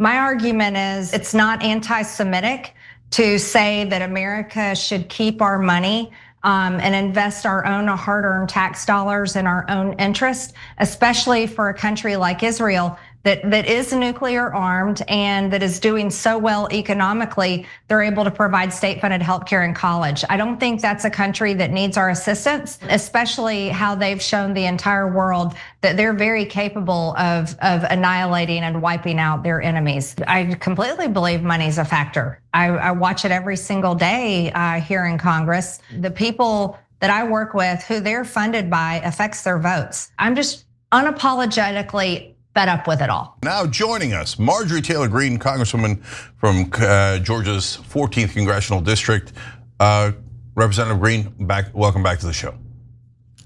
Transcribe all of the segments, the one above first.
My argument is it's not anti-Semitic to say that America should keep our money and invest our own hard-earned tax dollars in our own interest, especially for a country like Israel that is nuclear armed and that is doing so well economically, they're able to provide state-funded healthcare and college. I don't think that's a country that needs our assistance, especially how they've shown the entire world that they're very capable of annihilating and wiping out their enemies. I completely believe money's a factor. I watch it every single day here in Congress. The people that I work with, who they're funded by, affects their votes. I'm just unapologetically fed up with it all. Now joining us, Marjorie Taylor Greene, Congresswoman from Georgia's 14th Congressional District. Representative Greene, welcome back to the show.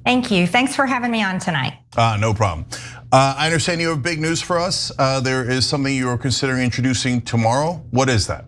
Thank you, thanks for having me on tonight. No problem. I understand you have big news for us. There is something you are considering introducing tomorrow. What is that?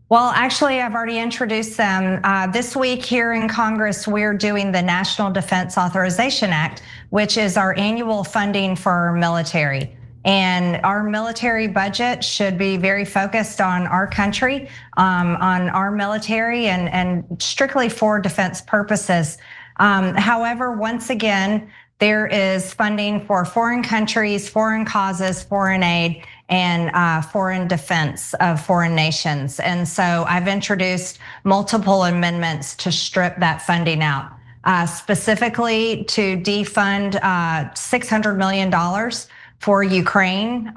Well, actually, I've already introduced them. This week here in Congress, we're doing the National Defense Authorization Act, which is our annual funding for our military. And our military budget should be very focused on our country, on our military, and strictly for defense purposes. However, once again, there is funding for foreign countries, foreign causes, foreign aid, and foreign defense of foreign nations. And so I've introduced multiple amendments to strip that funding out, specifically to defund $600 million for Ukraine.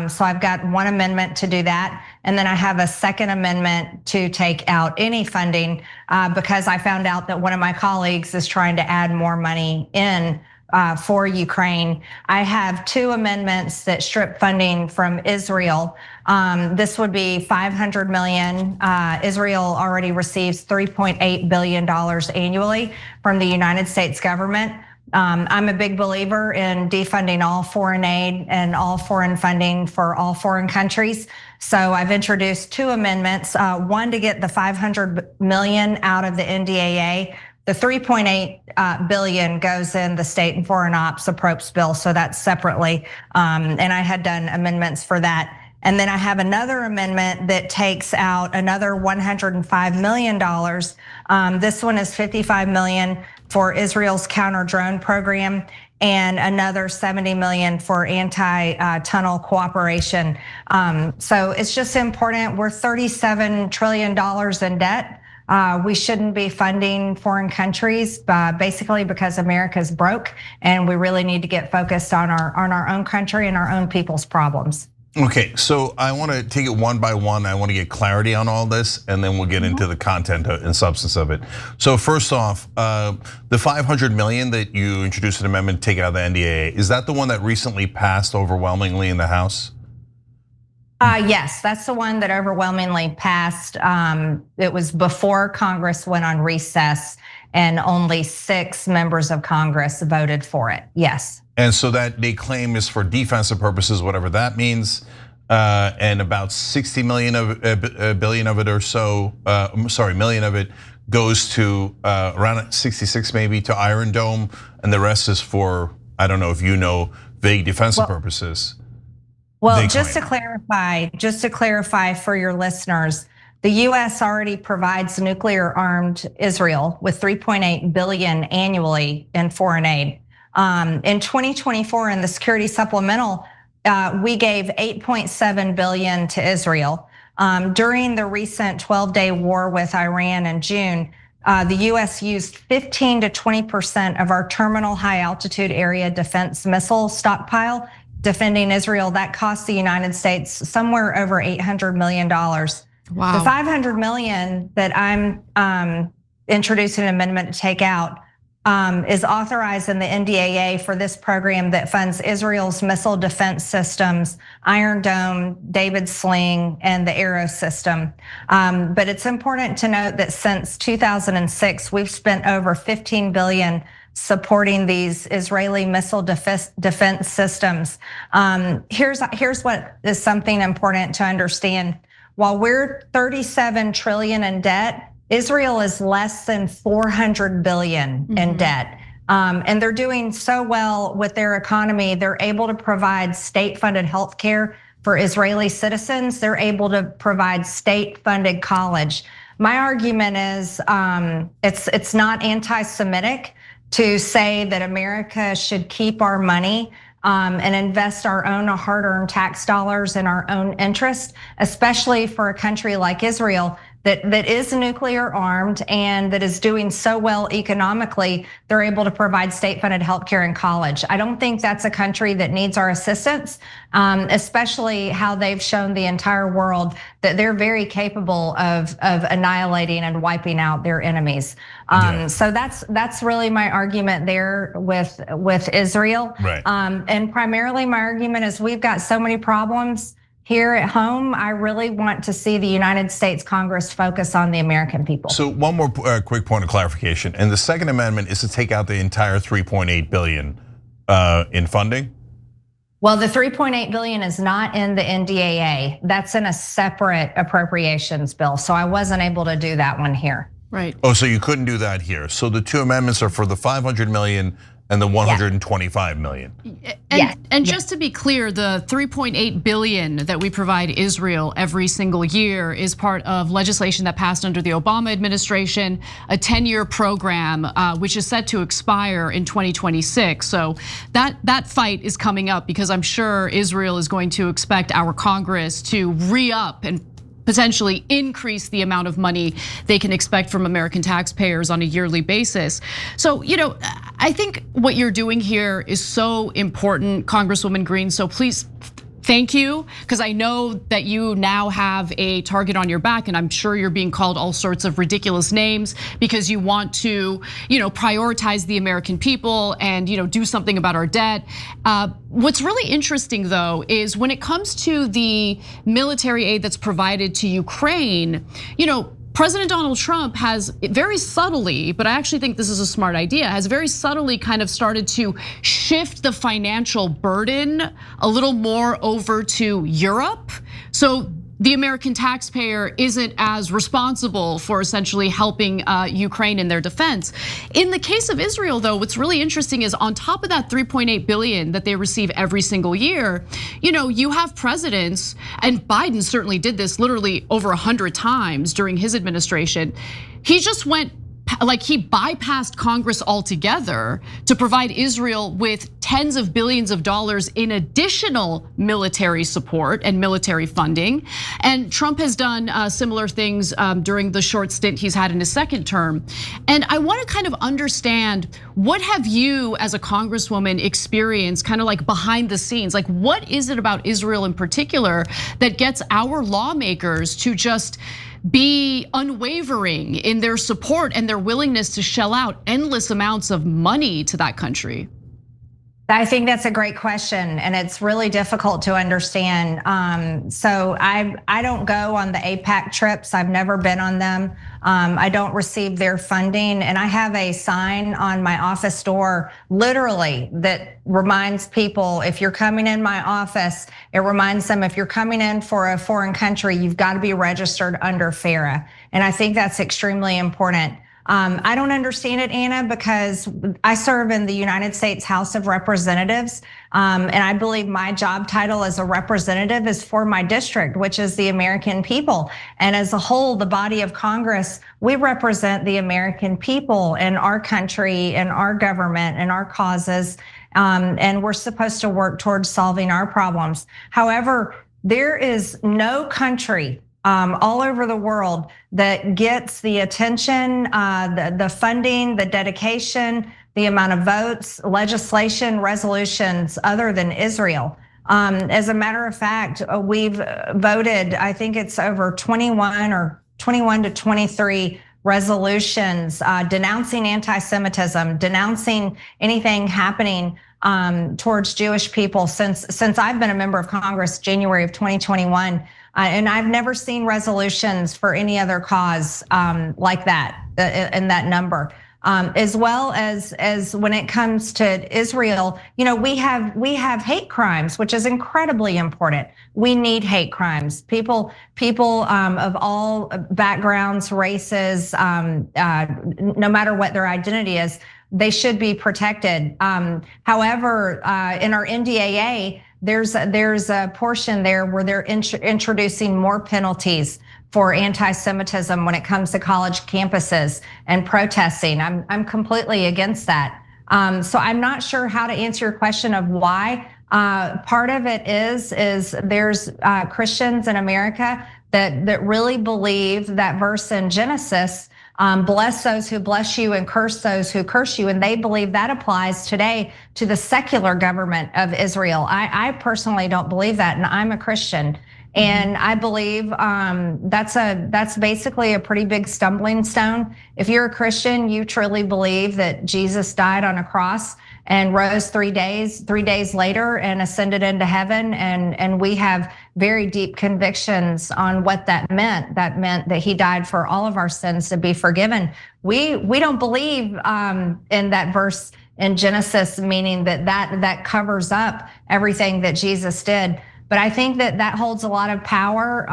So I've got one amendment to do that. And then I have a second amendment to take out any funding because I found out that one of my colleagues is trying to add more money in for Ukraine. I have two amendments that strip funding from Israel. This would be $500 million. Israel already receives $3.8 billion annually from the United States government. I'm a big believer in defunding all foreign aid and all foreign funding for all foreign countries. So I've introduced two amendments, one to get the $500 million out of the NDAA. The $3.8 billion goes in the state and foreign ops appropriations bill, so that's separately. And I had done amendments for that. And then I have another amendment that takes out another $105 million. This one is $55 million for Israel's counter-drone program and another $70 million for anti-tunnel cooperation. So it's just important. We're $37 trillion in debt. We shouldn't be funding foreign countries, basically because America's broke, and we really need to get focused on our own country and our own people's problems. Okay, so I want to take it one by one. I want to get clarity on all this, and then we'll get into the content and substance of it. So first off, the $500 million that you introduced an amendment to take out of the NDAA, is that the one that recently passed overwhelmingly in the House? Yes, that's the one that overwhelmingly passed. It was before Congress went on recess, and only 6 members of Congress voted for it, yes. And so that they claim is for defensive purposes, whatever that means, and about 60 million of billion of it or so, million of it goes to around 66 maybe to Iron Dome, and the rest is for, I don't know if you know, vague defensive purposes. Well, just to clarify for your listeners, the US already provides nuclear armed Israel with $3.8 billion annually in foreign aid. In 2024, in the security supplemental, we gave $8.7 billion to Israel. During the recent 12-day war with Iran in June, the US used 15 to 20% of our terminal high altitude area defense missile stockpile defending Israel. That cost the United States somewhere over $800 million. Wow. The $500 million that I'm introducing an amendment to take out is authorized in the NDAA for this program that funds Israel's missile defense systems, Iron Dome, David Sling, and the Arrow system. But it's important to note that since 2006, we've spent over $15 billion supporting these Israeli missile defense systems. Here's what is something important to understand. While we're 37 trillion in debt, Israel is less than 400 billion in debt. And they're doing so well with their economy, they're able to provide state-funded healthcare for Israeli citizens, they're able to provide state-funded college. My argument is it's not anti-Semitic to say that America should keep our money and invest our own hard-earned tax dollars in our own interest, especially for a country like Israel that is nuclear armed and that is doing so well economically. They're able to provide state-funded healthcare and college. I don't think that's a country that needs our assistance, especially how they've shown the entire world that they're very capable of annihilating and wiping out their enemies. So that's really my argument there with Israel. Right. And primarily my argument is we've got so many problems here at home. I really want to see the United States Congress focus on the American people. So one more quick point of clarification. And the Second Amendment is to take out the entire 3.8 billion in funding? Well, the 3.8 billion is not in the NDAA. That's in a separate appropriations bill. So I wasn't able to do that one here. Right. Oh, so you couldn't do that here. So the two amendments are for the 500 million and the 125 million. And just to be clear, the 3.8 billion that we provide Israel every single year is part of legislation that passed under the Obama administration, a 10-year program, which is set to expire in 2026. So that fight is coming up because I'm sure Israel is going to expect our Congress to re-up and potentially increase the amount of money they can expect from American taxpayers on a yearly basis. So, I think what you're doing here is so important, Congresswoman Greene. So please, thank you, because I know that you now have a target on your back, and I'm sure you're being called all sorts of ridiculous names because you want to, prioritize the American people and do something about our debt. What's really interesting though is when it comes to the military aid that's provided to Ukraine, President Donald Trump has very subtly, but I actually think this is a smart idea, has very subtly kind of started to shift the financial burden a little more over to Europe. So the American taxpayer isn't as responsible for essentially helping Ukraine in their defense. In the case of Israel though, what's really interesting is on top of that 3.8 billion that they receive every single year, you have presidents, and Biden certainly did this literally over 100 times during his administration. He just went, he bypassed Congress altogether to provide Israel with tens of billions of dollars in additional military support and military funding. And Trump has done similar things during the short stint he's had in his second term. And I want to kind of understand, what have you as a congresswoman experienced kind of like behind the scenes? Like, what is it about Israel in particular that gets our lawmakers to just be unwavering in their support and their willingness to shell out endless amounts of money to that country? I think that's a great question, and it's really difficult to understand. So I don't go on the AIPAC trips. I've never been on them. I don't receive their funding, and I have a sign on my office door, literally, that reminds people, if you're coming in my office, it reminds them, if you're coming in for a foreign country, you've got to be registered under FARA, and I think that's extremely important. I don't understand it, Anna, because I serve in the United States House of Representatives, and I believe my job title as a representative is for my district, which is the American people. And as a whole, the body of Congress, we represent the American people and our country and our government and our causes, and we're supposed to work towards solving our problems. However, there is no country all over the world that gets the attention, the funding, the dedication, the amount of votes, legislation, resolutions other than Israel. As a matter of fact, we've voted, I think it's over 21 to 23 resolutions denouncing anti-Semitism, denouncing anything happening towards Jewish people since I've been a member of Congress, January of 2021. And I've never seen resolutions for any other cause like that in that number. As well as when it comes to Israel, we have hate crimes, which is incredibly important. We need hate crimes. People of all backgrounds, races, no matter what their identity is, they should be protected. However, in our NDAA, there's a portion there where they're introducing more penalties for anti-Semitism when it comes to college campuses and protesting. I'm completely against that. So I'm not sure how to answer your question of why. Part of it is there's Christians in America that really believe that verse in Genesis, bless those who bless you and curse those who curse you. And they believe that applies today to the secular government of Israel. I personally don't believe that, and I'm a Christian. And I believe that's basically a pretty big stumbling stone. If you're a Christian, you truly believe that Jesus died on a cross and rose 3 days later and ascended into heaven. And we have very deep convictions on what that meant. That meant that he died for all of our sins to be forgiven. We don't believe in that verse in Genesis, meaning that covers up everything that Jesus did. But I think that holds a lot of power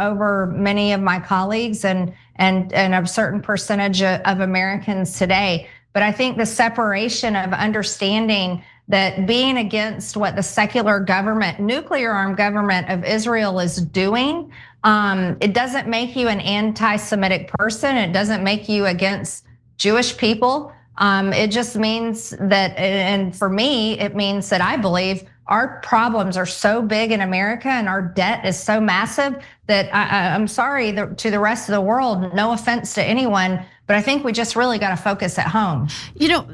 over many of my colleagues and a certain percentage of Americans today. But I think the separation of understanding that being against what the secular government, nuclear armed government of Israel is doing, it doesn't make you an anti-Semitic person. It doesn't make you against Jewish people. It just means that, and for me, it means that I believe our problems are so big in America and our debt is so massive that I'm sorry to the rest of the world, no offense to anyone, but I think we just really got to focus at home. You know,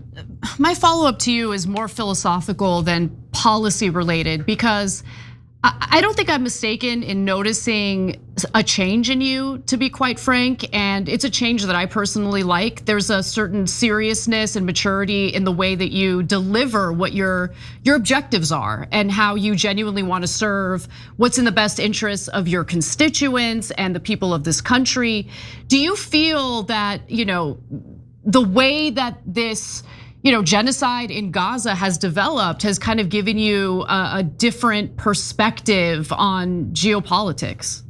my follow-up to you is more philosophical than policy related, because I don't think I'm mistaken in noticing a change in you, to be quite frank, and it's a change that I personally like. There's a certain seriousness and maturity in the way that you deliver what your objectives are and how you genuinely want to serve what's in the best interests of your constituents and the people of this country. Do you feel that, the way that this genocide in Gaza has developed has kind of given you a different perspective on geopolitics?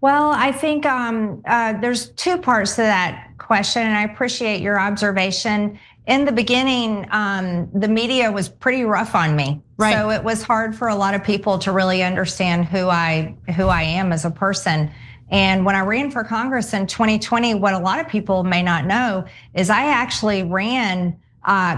Well, I think there's two parts to that question, and I appreciate your observation. In the beginning, the media was pretty rough on me. Right. So it was hard for a lot of people to really understand who I am as a person. And when I ran for Congress in 2020, what a lot of people may not know is I actually ran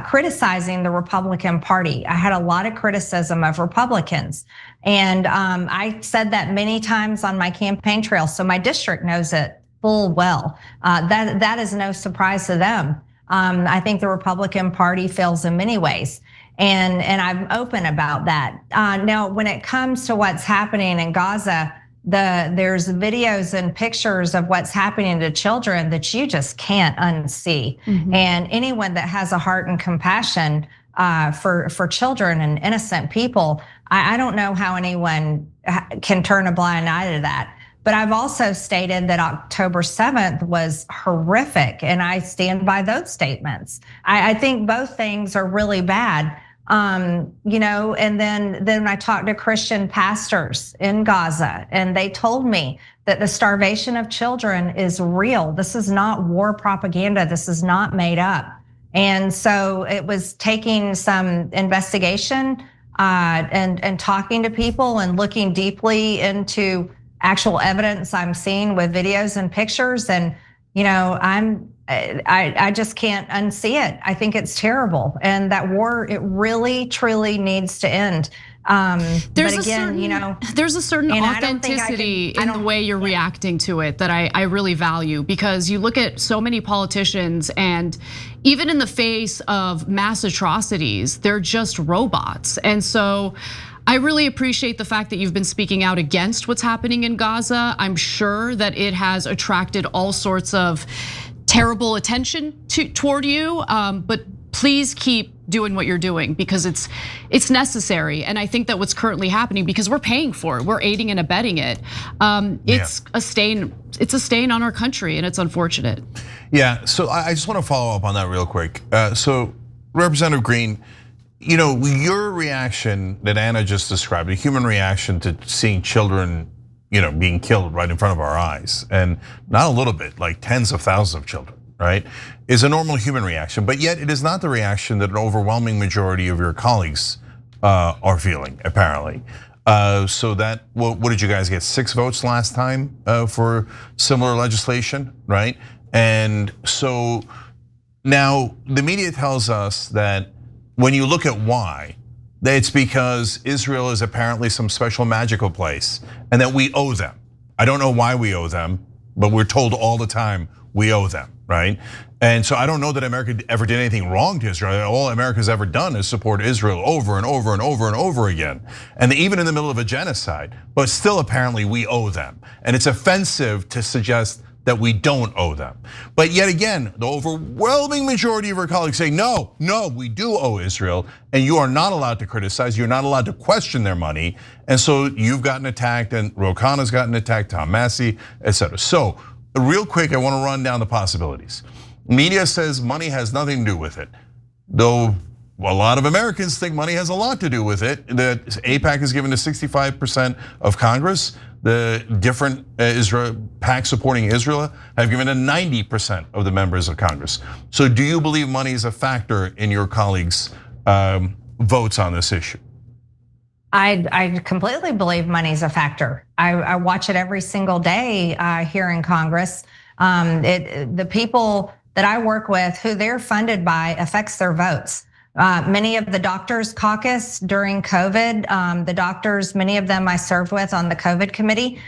criticizing the Republican Party. I had a lot of criticism of Republicans. And I said that many times on my campaign trail, so my district knows it full well. That is no surprise to them. I think the Republican Party fails in many ways. And I'm open about that. Now, when it comes to what's happening in Gaza, there's videos and pictures of what's happening to children that you just can't unsee. Mm-hmm. And anyone that has a heart and compassion for children and innocent people, I don't know how anyone can turn a blind eye to that. But I've also stated that October 7th was horrific, and I stand by those statements. I think both things are really bad. And then I talked to Christian pastors in Gaza, and they told me that the starvation of children is real. This is not war propaganda. This is not made up. And so it was taking some investigation and talking to people and looking deeply into actual evidence I'm seeing with videos and pictures. And I just can't unsee it. I think it's terrible, and that war, it really truly needs to end. There's a certain authenticity in the way you're reacting to it that I really value, because you look at so many politicians, and even in the face of mass atrocities, they're just robots. And so I really appreciate the fact that you've been speaking out against what's happening in Gaza. I'm sure that it has attracted all sorts of terrible attention toward you, but please keep doing what you're doing, because it's necessary. And I think that what's currently happening, because we're paying for it, we're aiding and abetting it. It's a stain on our country, and it's unfortunate. Yeah, so I just want to follow up on that real quick. So Representative Greene, your reaction that Anna just described, a human reaction to seeing children being killed right in front of our eyes, and not a little bit, like tens of thousands of children, right, is a normal human reaction. But yet it is not the reaction that an overwhelming majority of your colleagues are feeling, apparently. So that, what did you guys get? 6 votes last time for similar legislation, right? And so now the media tells us that when you look at why, that it's because Israel is apparently some special magical place and that we owe them. I don't know why we owe them, but we're told all the time we owe them, right? And so I don't know that America ever did anything wrong to Israel. All America's ever done is support Israel over and over and over and over again. And even in the middle of a genocide, but still apparently we owe them. And it's offensive to suggest that we don't owe them. But yet again, the overwhelming majority of our colleagues say, no, we do owe Israel, and you are not allowed to criticize, you're not allowed to question their money. And so you've gotten attacked, and Ro Khanna's gotten attacked, Tom Massey, etc. So real quick, I wanna run down the possibilities. Media says money has nothing to do with it, though a lot of Americans think money has a lot to do with it. The AIPAC is given to 65% of Congress. The different Israel PAC supporting Israel have given to 90% of the members of Congress. So do you believe money is a factor in your colleagues' votes on this issue? I completely believe money's a factor. I watch it every single day here in Congress. The people that I work with, who they're funded by, affects their votes. Many of the doctors caucus during COVID, the doctors, many of them I served with on the COVID committee,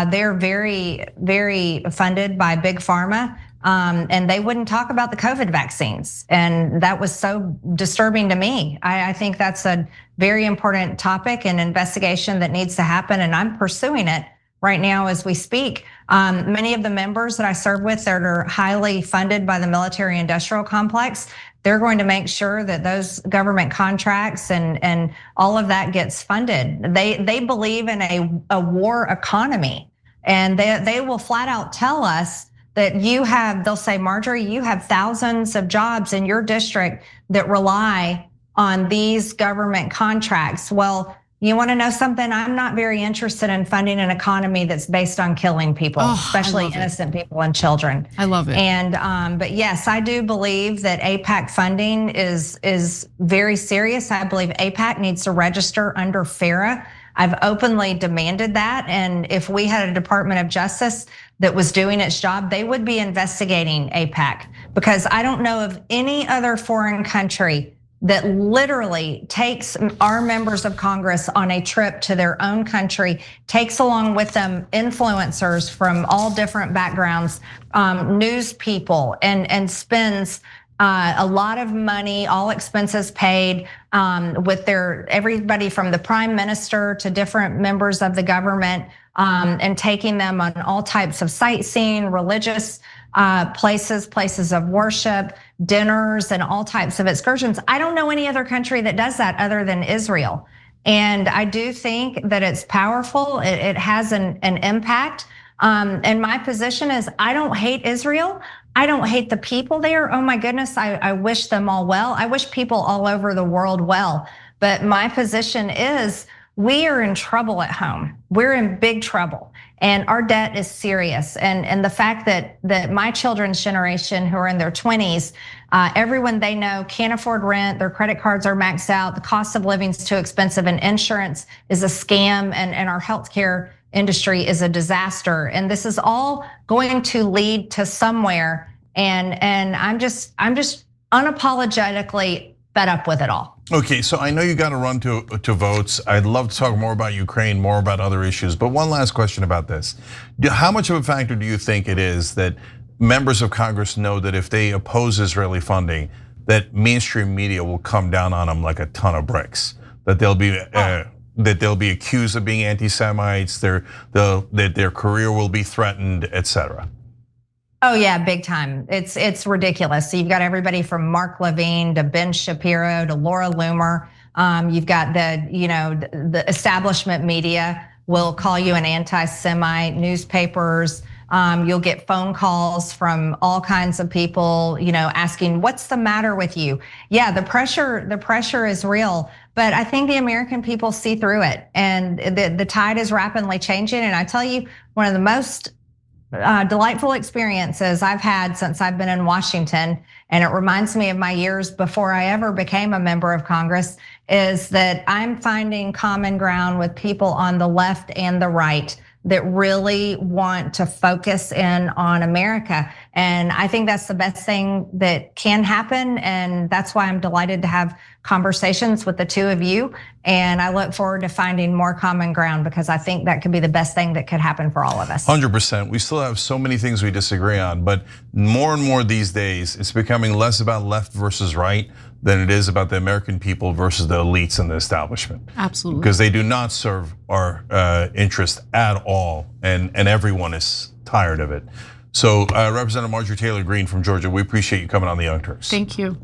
they're very, very funded by Big Pharma, and they wouldn't talk about the COVID vaccines. And that was so disturbing to me. I think that's a very important topic and investigation that needs to happen, and I'm pursuing it right now as we speak. Many of the members that I serve with that are highly funded by the military industrial complex, they're going to make sure that those government contracts and all of that gets funded. They believe in a war economy, and they will flat out tell us that they'll say, Marjorie, you have thousands of jobs in your district that rely on these government contracts. Well, you want to know something? I'm not very interested in funding an economy that's based on killing people, especially innocent people and children. I love it. And but yes, I do believe that AIPAC funding is very serious. I believe AIPAC needs to register under FARA. I've openly demanded that, and if we had a Department of Justice that was doing its job, they would be investigating AIPAC, because I don't know of any other foreign country that literally takes our members of Congress on a trip to their own country, takes along with them influencers from all different backgrounds, news people, and spends a lot of money, all expenses paid, with everybody from the prime minister to different members of the government, and taking them on all types of sightseeing, religious places of worship, dinners, and all types of excursions. I don't know any other country that does that other than Israel. And I do think that it's powerful. It has an impact. And my position is, I don't hate Israel. I don't hate the people there. Oh my goodness, I wish them all well. I wish people all over the world well. But my position is, we are in trouble at home. We're in big trouble, and our debt is serious. And the fact that my children's generation, who are in their 20s, everyone they know can't afford rent, their credit cards are maxed out, the cost of living is too expensive, and insurance is a scam, and our healthcare industry is a disaster. And this is all going to lead to somewhere. And I'm just unapologetically fed up with it all. Okay, so I know you got to run to votes. I'd love to talk more about Ukraine, more about other issues, but one last question about this. How much of a factor do you think it is that members of Congress know that if they oppose Israeli funding, that mainstream media will come down on them like a ton of bricks? That they'll be accused of being anti-Semites, that their career will be threatened, etc. Oh yeah, big time. It's ridiculous. So you've got everybody from Mark Levine to Ben Shapiro to Laura Loomer. You've got the establishment media will call you an anti-Semite. Newspapers. You'll get phone calls from all kinds of people, asking, "What's the matter with you?" Yeah, the pressure is real. But I think the American people see through it, and the tide is rapidly changing. And I tell you, one of the most delightful experiences I've had since I've been in Washington, and it reminds me of my years before I ever became a member of Congress, is that I'm finding common ground with people on the left and the right that really want to focus in on America. And I think that's the best thing that can happen. And that's why I'm delighted to have conversations with the two of you. And I look forward to finding more common ground, because I think that could be the best thing that could happen for all of us. 100%. We still have so many things we disagree on, but more and more these days, it's becoming less about left versus right than it is about the American people versus the elites and the establishment. Absolutely. Because they do not serve our interest at all, and everyone is tired of it. So Representative Marjorie Taylor Greene from Georgia, we appreciate you coming on the Young Turks. Thank you.